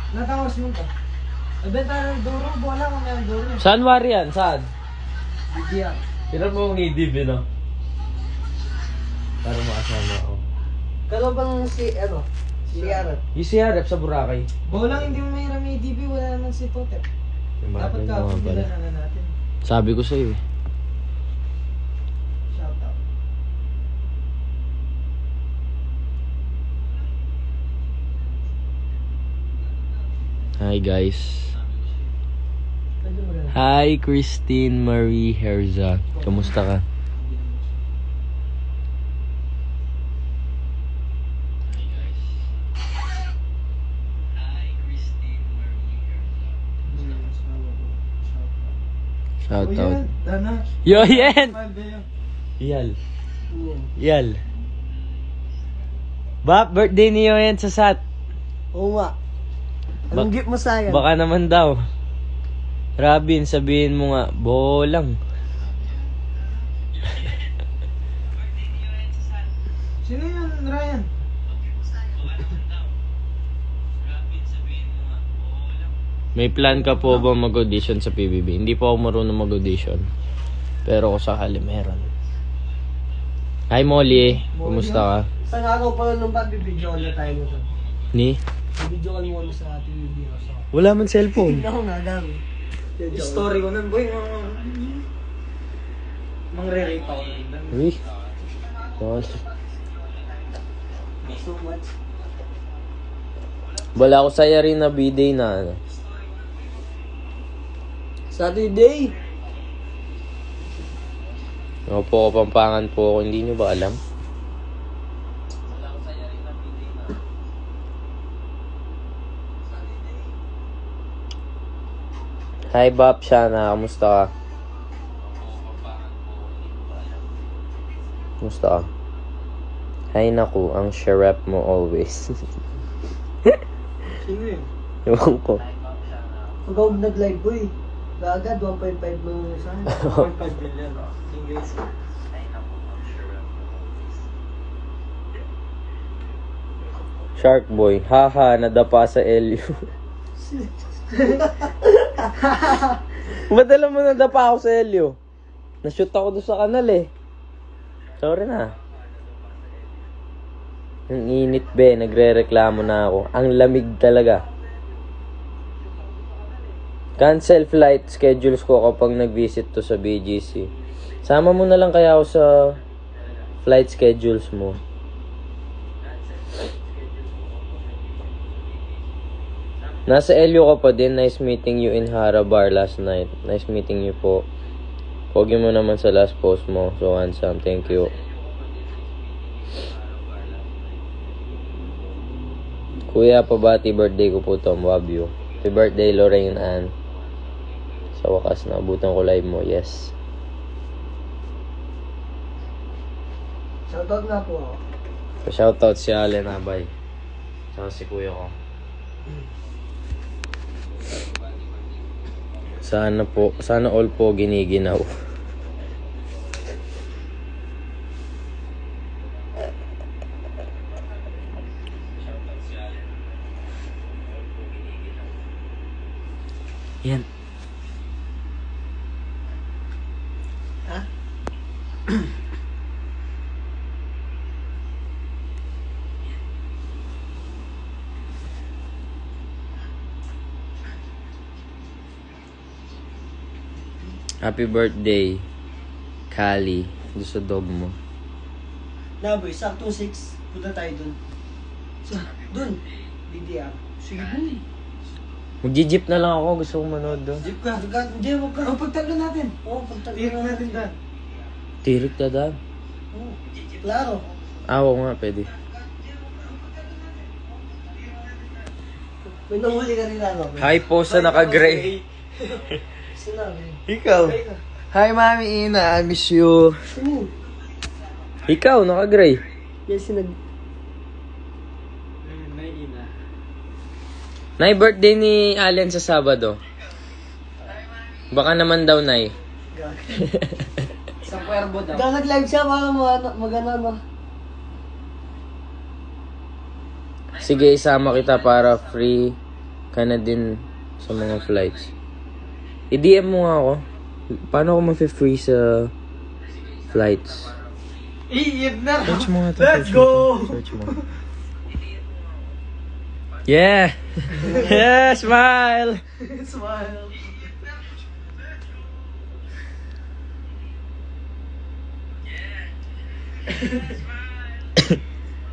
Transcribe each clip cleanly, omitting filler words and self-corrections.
Natawas mo ka. Nabenta ng Duro, bola kung may Duro. Saan wari yan? Saan? Bigyan. Hirap mo ang idib, no? Para makasama ako. Kalo bang si, ano? Si Arap. Yung si Harap sa Boracay. Bolang hindi mo may rami DP, wala naman si Totep. Dapat ka, pagbilan na natin. Sabi ko sa'yo eh. Shout out. Hi guys. Hi Christine Marie Herza. Kamusta ka? Shout out. Dana. Yo, yan! Yal. Yal. Ba, birthday niyo yan sa SAT. Oo nga. Anong gift mo sa akin? Baka naman daw. Robin, sabihin mo nga, bolang. Sino yun, Ryan? May plan ka po ba mag-audition sa PBB? Hindi po ako marunong mag-audition. Pero kung sakali meron. Hi Molly, kumusta ka? Saan ako pala nung bibidyo na tayo nito? Ni? Bibidyo ka muna sa ating video. Wala man cellphone. Hindi ako nagamit. Story ko nun, boy. Mangre-rate ako nun. Uy. So much. Wala ako saya rin na B-day na ano. Saturday. Ako po, Kapampangan po ako. Hindi nyo ba alam? Hi Bap, Shana. Kamusta ka? Kamusta ka? Hi naku, ang sharap mo always. Sino yun? Ewan ko. Pag ako nag-live, boy. Agad, 1.5 mo sa akin. 1.5 million. English. Shark Boy. Haha, nadapa sa LU. Ba't alam mo nadapa ako sa LU? Nashoot ako doon sa kanal eh. Sorry na. Ang init be, nagre-reklamo na ako. Ang lamig talaga. Cancel flight schedules ko kapag nag-visit to sa BGC. Sama mo na lang kaya ako sa flight schedules mo. Nasa LU ka pa din. Nice meeting you in Hara Bar last night. Nice meeting you po. Pogi mo naman sa last post mo. So handsome. Thank you. Kuya, pabati birthday ko po Tom. Love you. Happy birthday Lorraine Ann. Sa wakas, naabutan ko live mo. Yes. Shoutout nga po ako. Shoutout si Allen Abay. Saka si kuya ko. Sana all po giniginaw. Yan. Ha? Happy birthday, Kali. Doon sa dog mo. Naboy, sakto 6. Punta tayo dun. Dun. BDR. Sige dun. Mag-jeep na lang ako. Gusto kong manood doon. Jeep ka. Hindi, huwag ka. Oh, pagtalo natin. Oo, pagtalo natin dyan. Tirik na daan. Oo. Klaro. Oo nga, pwede. May nahuli ka rin ano. Hi po sa naka-gray. Sinabi. Ikaw. Hi, Mami Ina. I miss you. Sino? Ikaw, naka-gray. Yes, sinag... Nay, birthday ni Allen sa Sabado. Baka naman daw, Nay. Sa Cuervo daw. Kaya nag-live siya, baka magana ba? Sige, isama kita para free ka na din sa mga flights. I-DM mo nga ako. Paano ako ma-free sa flights? Iib na! Search mo nga to. Let's go! Search mo. Yeah! Yeah! Smile! Smile!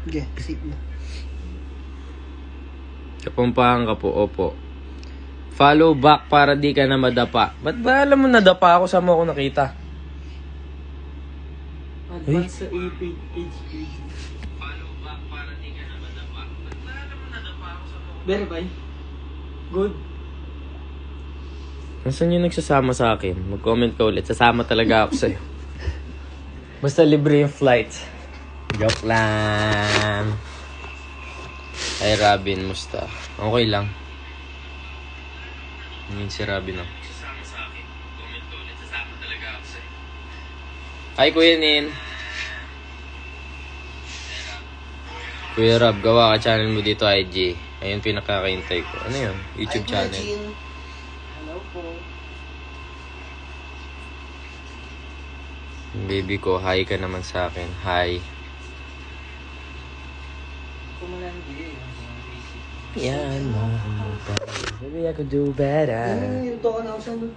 Okay, sit mo. Kapumpahan ka po, opo. Follow back para di ka na madapa. Ba't ba alam mo nadapa ako? Saan mo ako nakita? Advance sa HP. Follow back para di ka na madapa. Ba't ba alam mo nadapa ako? Saan mo ako Verify. Good. Nasaan yung nagsasama sa akin? Mag-comment ka ulit. Sasama talaga ako sa'yo. Basta libre yung flight. Joke lang. Ay, Robin, musta? Okay lang. Ngayon si Robin ako. Sasama sa akin. Comment ka ulit. Sasama talaga ako sa'yo. Hi, Kuya Nin. Kuya Rob, gawa ka channel mo dito, IG. Ayun pinakakaintay ko. Ano yun? YouTube channel. Hello po. Baby ko, hi ka naman sa akin. Hi. Kumalandi. Yan, maybe I could do better. Yung toka na ako siya, no?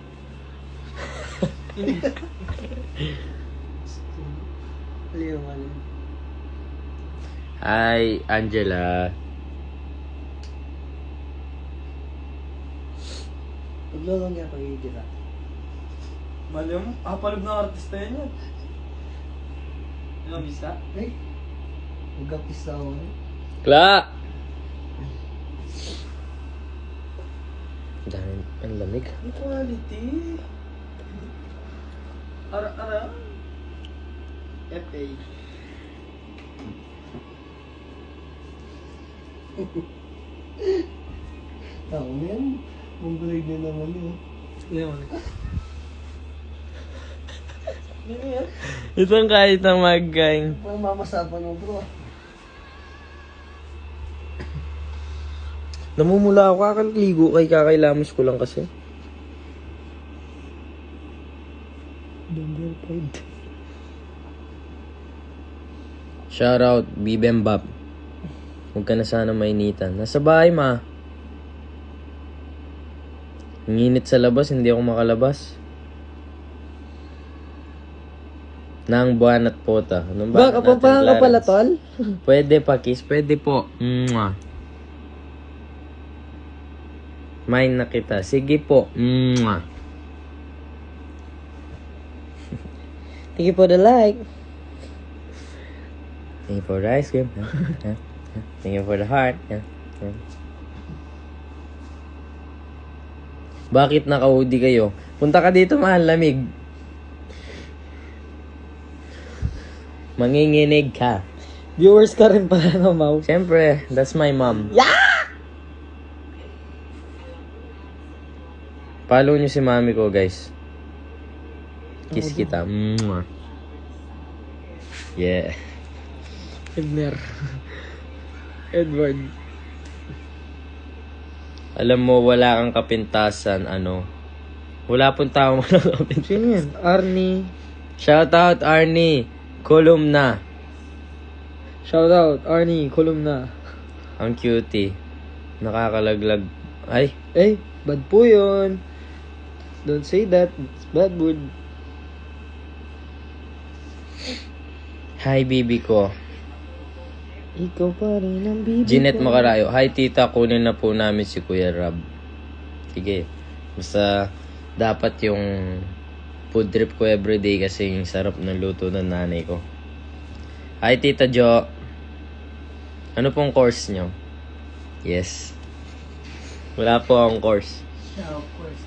Aliyo, aliyo. Hi, Angela. Paglulong niya ako i-dira. Mali mo, palag na artista yan yan. Ano, bisa? Ay, magkapis na ako. Kla! Dami, ang lamig. Ang quality. Ara-ara. FA. Ako na yan. Munggulig na naman yun. Ano yan? Itong kahit ang magkain. Parang mamasapan mo, bro. Namumula ako, kakaligo kay kakailamis ko lang kasi. Number 5. Shoutout, Bibembap. Huwag ka na sana mainitan. Nasa bahay, ma. Ang init sa labas, hindi ako makalabas. Nang buwan at pota. Anong ba? Baka papahan ka pala, tol? Pwede pa, kiss. Pwede po. Mwah. Mine na kita. Sige po. Mwah. Thank you for the like. Thank you for the ice cream. Thank you for the heart. Bakit naka-hoodie kayo? Punta ka dito, mahal. Lamig. Manginginig ka. Viewers ka rin pala, no, Mau? Siyempre, that's my mom. Yeah! Follow nyo si mami ko, guys. Kiss kita. Mwah. Yeah. Edward. Alam mo, wala kang kapintasan, ano. Wala pong tao walang kapintasan. Sino yan? Arnie. Shoutout, Arnie. Columna. Shoutout, Arnie, columna. Ang cutie. Nakakalaglag. Ay, Bad po yun. Don't say that. It's bad word. hi, bibi ko. Ikaw pa rin ang bibi Jeanette ko. Macarayo. Hi, tita. Kunin na po namin si Kuya Rob. Sige. Basta, dapat yung food trip ko everyday kasi yung sarap ng luto ng nanay ko. Hi, Tita Jo. Ano pong course nyo? Yes. Wala po akong course. Yeah, of course.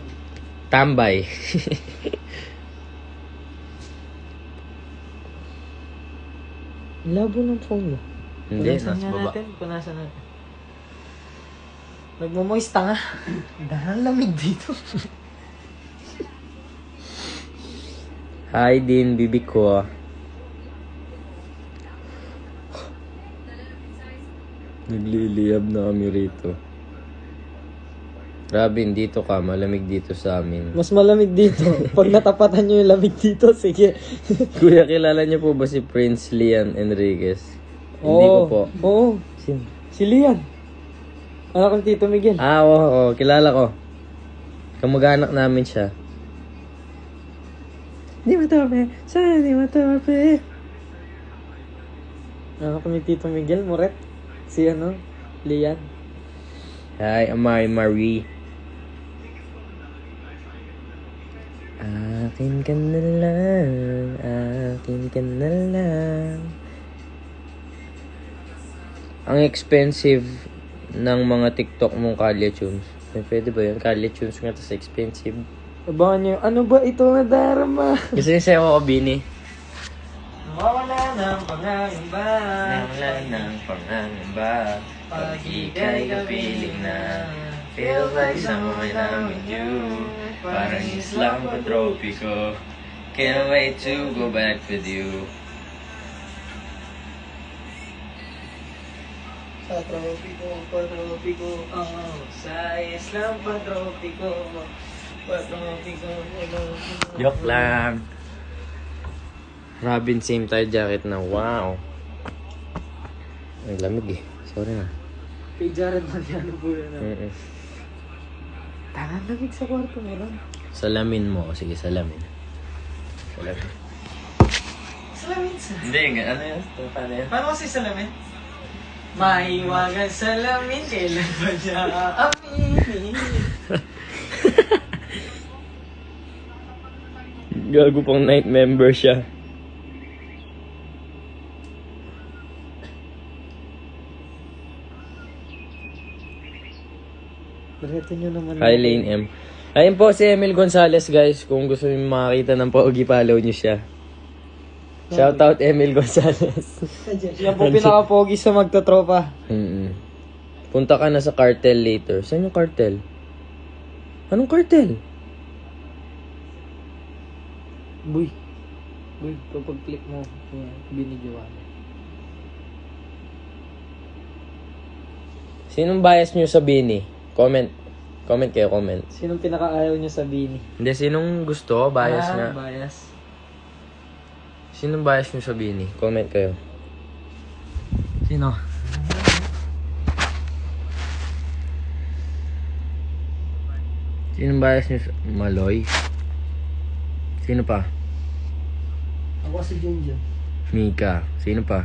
Tambay. Labo ng phone mo. Hindi, nasa baba. Punasan natin. Nagmamoist nga. Dahil lamig dito. Hi din, bibi ko. Nagliliyab na kami rito. Robin, dito ka. Malamig dito sa amin. Mas malamig dito. Pag natapatan nyo yung lamig dito, sige. Kuya, kilala niyo po ba si Prince Lian Enriquez? Hindi ko po. Oo. Si Lian. Anak ng Tito Miguel. Oo. Kilala ko. Kamag-anak namin siya. Di matorpe. Sana di matorpe. Anak ni Tito Miguel, Moret. Si Lian. Hi, Amari Marie. Akin ka na lang, akin ka na lang. Ang expensive ng mga TikTok mong Kalya Tunes. Pwede ba yun? Kalya Tunes nga, tas expensive. Abangan nyo, ano ba ito na darama? Gusto niyo sa'yo ako, Bini? Mawala ng pangangamba. Wala ng pangangamba. Pag ika'y kapiling na, feels like someone I'm with you. Parang Islam patropiko. Can't wait to go back with you. Sa tropiko, sa Islam patropiko, Joke lang. Robin, same tayo jacket na. Wow. Ang lamig eh. Sorry na. Kay Jared Mariano po yan. Tangan lamig sa kwarto mo lang. Salamin mo. Sige, salamin. Salamin. Salamin sa... Hindi, ano yun? Paano yun? Paano kasi salamin? Maiwagan salamin, kailan ba niya aaminin? Gago pang night member siya. Diretso nyo naman. Hi, Lane M. Ayun po si Emil Gonzalez, guys. Kung gusto niyo makakita ng pogi, follow niyo siya. Shoutout Emil Gonzalez. Yan po pinaka-pogi sa magtotropa. Punta ka na sa cartel later. Saan yung cartel? Anong cartel? Boy, kapag click mo, binidyoan. Sinong bias niyo sa Bini? Comment kayo, comment. Sinong pinaka-ayaw nyo sa Bini? Hindi, sinong gusto? Bias nga. Bias. Sinong bias niyo sa Bini? Comment kayo. Sino? Sinong bias niyo sa... Maloy? Sino pa? Ako si Junjun. Mika. Sino pa?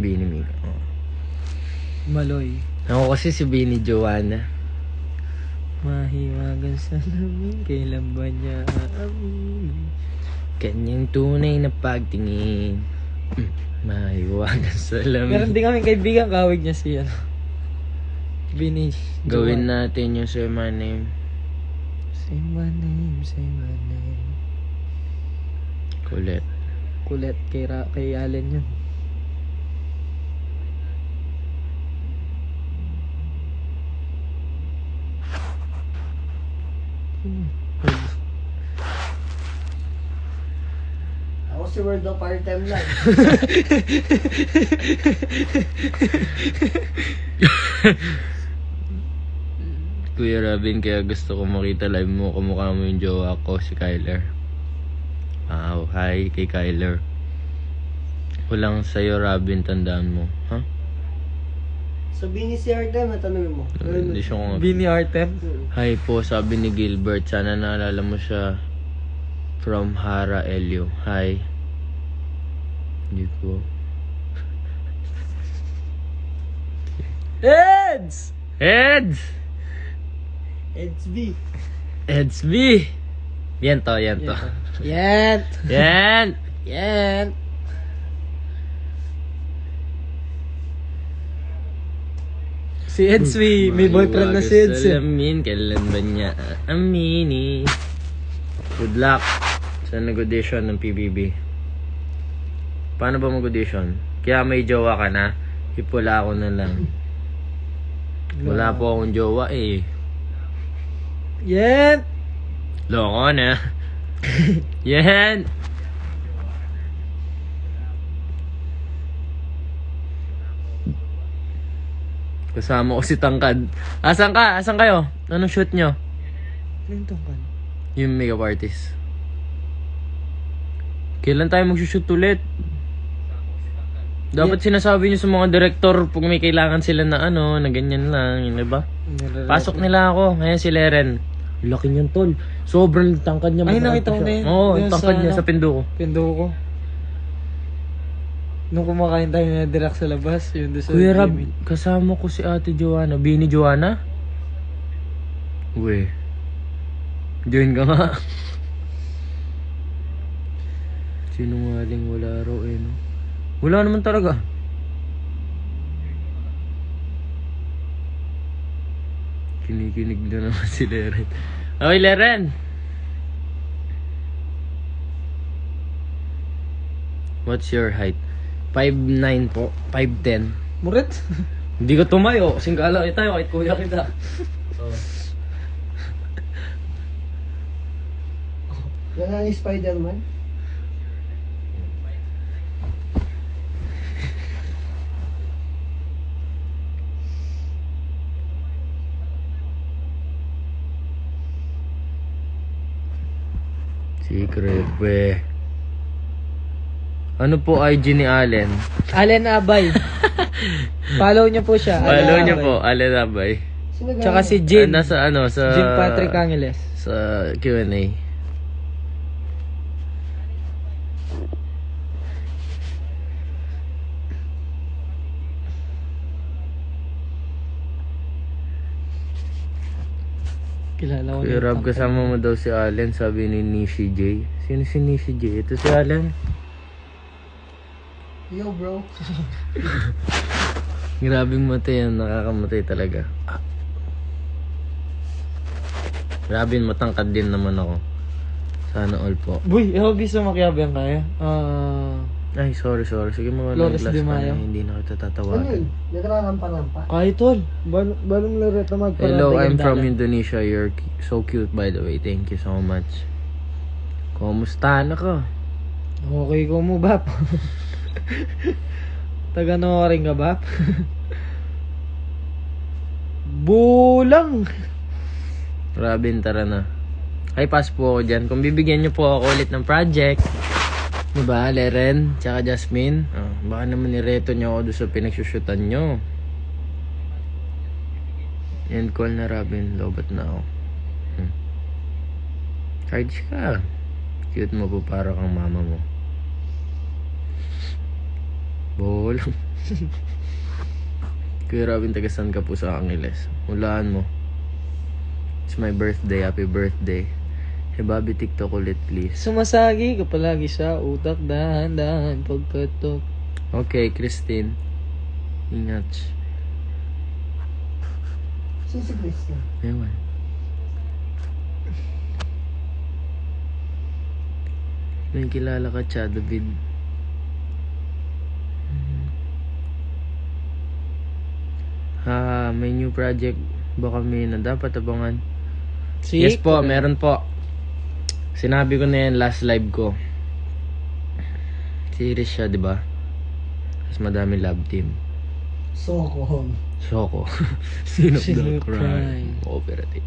Bini, Mika. Oh. Maloy. Ako kasi si Bini Joanna. Mahiwagan sa lamin, kailan ba niya aamin? Kanyang tunay na pagtingin. Mahiwagan sa lamin. Meron din kami kaibigan, kawig niya si Bini. Gawin natin yung Say My Name. Say my name, say my name. Kulit. Kulit kay Allen yun. Ako si World of Part-Time lang. Kuya Robin, kaya gusto ko makita live mo. Kumukha mo yung jowa ko, si Kyler. Wow, hi kay Kyler. Walang sa'yo, Robin, tandaan mo. Ha? Sabihin ni si Artem, natanongin mo. Hindi siya ko Bini Artem. Hi po, sabi ni Gilbert. Sana naalala mo siya. From Hara Elio. Hi. Hindi ko. Eds! Eds! Eds B. Eds B! Yan to. Yan. Yan! Yan. Si Eds, may boyfriend na si Eds. Salamin, kailan ba niya amini? Good luck sa nag-audition ng PBB. Paano ba mag-audition? Kaya may jowa ka na, ipula ako na lang. Wala po akong jowa eh. Yan! Loko na. Yan! Kasama ko si Tangkad. Asan ka? Asan kayo? Anong shoot nyo? Anong tungkol? Yung makeup artist. Kailan tayo mag-shoot ulit? Dapat sinasabi nyo sa mga director pag may kailangan sila na ano, na ganyan lang, yun, diba? Pasok nila ako. Ngayon si Leren. Laki niyan, tol. Sobrang tangkad niya. Ay, nakita ko na yun. Oo, Yung tangkad sa niya ano? sa pindo ko. Pindo ko. Nung kumakain tayo na direct sa labas, yun doon sa Kuya Rab, Jimmy. kasama ko si Ate Joanna. Bini Joanna? Uwe. Join ka nga. Sinungaling, wala raw eh, no? Wala naman talaga. Kinikinig na naman si Leren. Okay, Leren! What's your height? 5'9 po. 5'10. Muret? Hindi ka tumayo. Singkala kita tayo kahit kuya kita. Oh. Yan ang Spider-Man. Secret, we. Ano po IG ni Allen? Allen Abay. Follow niyo po siya. Follow Allen niyo Abay. po, Allen Abay. Sino ganun? Tsaka si Jin. Nasa ano, sa... Jin Patrick Angeles. Sa Q&A. Kilala ko Kuya yung Rob, tangkad. kasama mo daw si Allen, sabi ni Nishi J. Sino si Nishi J? Ito si Allen. Yo, bro. Grabing matay yan, nakakamatay talaga. Grabing matangkad din naman ako. Sana all po. Boy, ako bisa makiabang kaya. Ay, sorry. Sige mga Flores last de pa Mayo. na, hindi na kita Ano tatawagan. yun? Nagrampa-rampa. Kaya tol. Balong laret na magparami. Hello, I'm from Indonesia. You're so cute by the way. Thank you so much. Kumusta na ka? Okay ko mo, Bap. Taga no rin ka, Bap? Bulang. Robin, tara na. Ay, pass po ako dyan. Kung bibigyan nyo po ako ulit ng project, diba, Leren, tsaka Jasmine, baka naman nireto nyo ako doon sa pinagsusyutan nyo. End call na, Robin. Lobat na ako. Charge ka. Cute mo po, para kang mama mo. Bolang. Kuya Robin, tagasan ka po sa Angeles. Hulaan mo. It's my birthday. Happy birthday. Hey, Bobby, TikTok ulit, please. Sumasagi ka palagi sa utak. Dahan-dahan pagkatok. Okay, Christine. Ingat. Sino si Christian? Ewan. May kilala ka, David. May new project ba kami na dapat abangan? Yes po, meron po. Sinabi ko na yan last live ko. Series siya, di ba? Tapos madami love team. Soko. Scene of Scene the of crime. crime. Cooperative.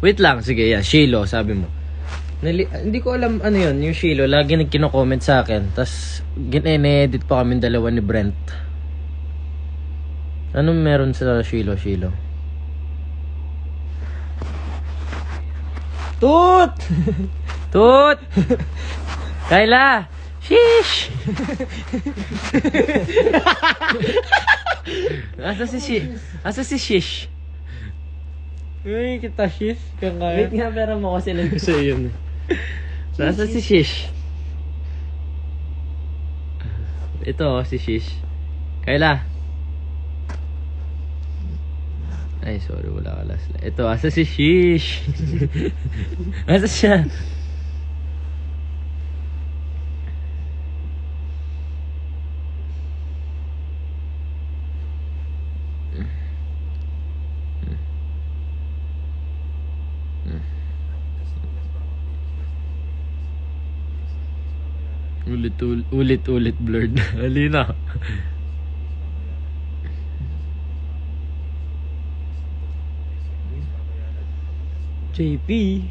Wait lang, sige yan. Shiloh, sabi mo. Hindi ko alam ano yun, yung Shiloh. Lagi nagkino-comment sa akin. Tapos, gine-edit pa kami dalawa ni Brent. Anong meron sa Shiloh? Tut! Tut! Kayla! Shish! Asa si Shish? Uy, kita shish. Kang Wait kaya. nga, pero mo kasi lang ko sa'yo yun. Asa si Shish? Ito, si Shish. Kayla! Ay, sorry, wala ka last. Ito, asa si Shish? Asa siya? Ulit-ulit blurred. Halina. JP.